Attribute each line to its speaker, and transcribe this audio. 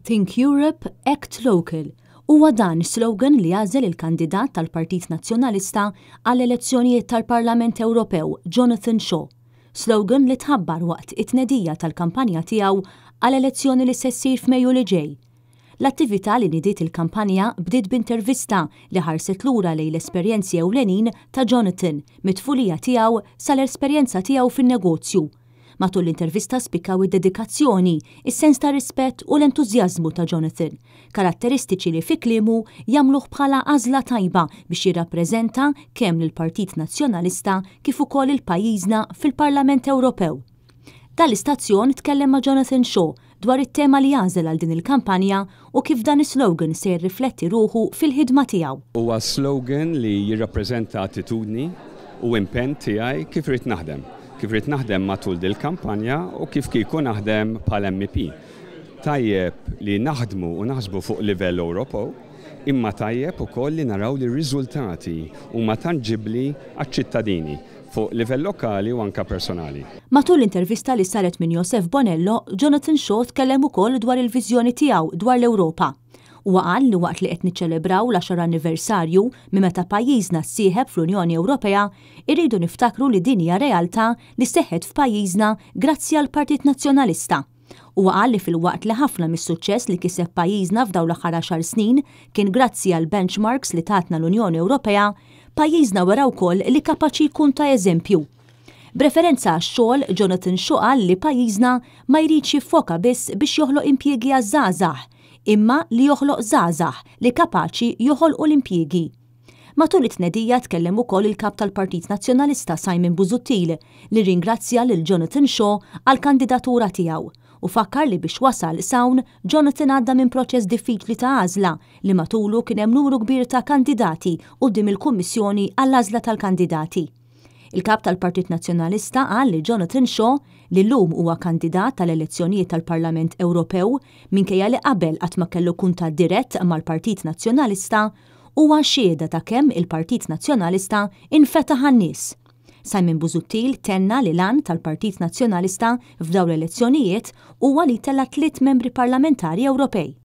Speaker 1: Think Europe, Act Local huwa dan slogan li għażel il-kandidat tal-Partit Nazzjonalista għall-elezzjonijiet tal-Parlament Ewropew, Jonathan Shaw. Slogan li tħabbar waqt it-tnedija tal-kampanja tiegħu għall-elezzjoni li se ssir f'Mejju li ġej. L-attività li nidiet il-kampanja bdiet b'intervista li ħarset lura lejn l-esperjenzi ewlenin ta' Jonathan mit-tfulija tiegħu sal-esperjenza tiegħu fin-negozju. Matul l-intervista spikkaw id-dedikazzjoni, is-sens ta' rispett u l-entużjażmu ta' Jonathan, karatteristiċi li fi kliemu jagħmluh bħala għażla tajba biex jirrappreżenta kemm lill-Partit Nazzjonalista kif ukoll il-pajjiżna fil-Parlament Ewropew. Dal-istazzjon tkellem ma' Jonathan Shaw dwar it-tema li għażel għal din il-kampanja u kif dan is-slogan se jirrifletti ruħu fil-ħidma tiegħu.
Speaker 2: Huwa slogan li jirrappreżenta attitudni u impenn tiegħi kif rid naħdem. Kif rid naħdem matul dil-kampanja u kif kieku naħdem bħal MP. Tajjeb li naħdmu u naħsbu fuq livell Ewropew, imma tajjeb ukoll li naraw li r-riżultati huma tanġibbli għaċ-ċittadini fuq livell lokali u anke personali.
Speaker 1: Matul l-intervista li saret minn Joseph Bonello, Jonathan Shaw tkellem ukoll dwar il-viżjoni tiegħu dwar l-Ewropa. Huwa qal li waqt li qed niċċelebraw l-10 anniversarju minn meta pajjiżna ssieħeb fl-Unjoni Ewropea, irridu niftakru li din hija realtà li seħħet f'pajjiżna grazzi għall Partit Nazzjonalista. Huwa qal li fil-waqt li ħafna mis-suċċess li kiseb pajjiżna f'dawn l-aħħar 10 snin kien grazzi għal benchmarks li tatna l-Unjoni Ewropea, pajjiżna wara wkoll li kapaċi jkun ta' eżempju. B'referenza għax-xogħol, Jonathan Shaw qal li pajjiżna ma jridx jiffoka biss biex joħloq impjiegi għaż-żgħażagħ, imma li joħloq żgħażagħ li kapaċi joħolqu l-impjiegi. Matul it-tnedija tkellem ukoll il-kap tal-Partit Nazzjonalista Simon Busuttil li ringrazzja lil Jonathan Shaw għall-kandidatura tiegħu u fakkar li biex wasal sawn Jonathan għadda minn proċess diffiċli ta' għażla li matulu kien hemm numru kbir ta' kandidati quddiem il-Kummissjoni għall-għażla tal-kandidati. Il-kap tal-Partit Nazzjonalista qal li Jonathan Shaw li llum huwa kandidat tal-elezzjonijiet tal-Parlament Ewropew minkejja li qabel qatt ma kellu kuntatt dirett mal-Partit Nazzjonalista huwa xhieda ta' kemm il-Partit Nazzjonalista infetaħ għan-nies. Simon Busuttil tenna li l-għan tal-Partit Nazzjonalista f'dawn l-elezzjonijiet huwa li tella 3 membri parlamentari Ewropej.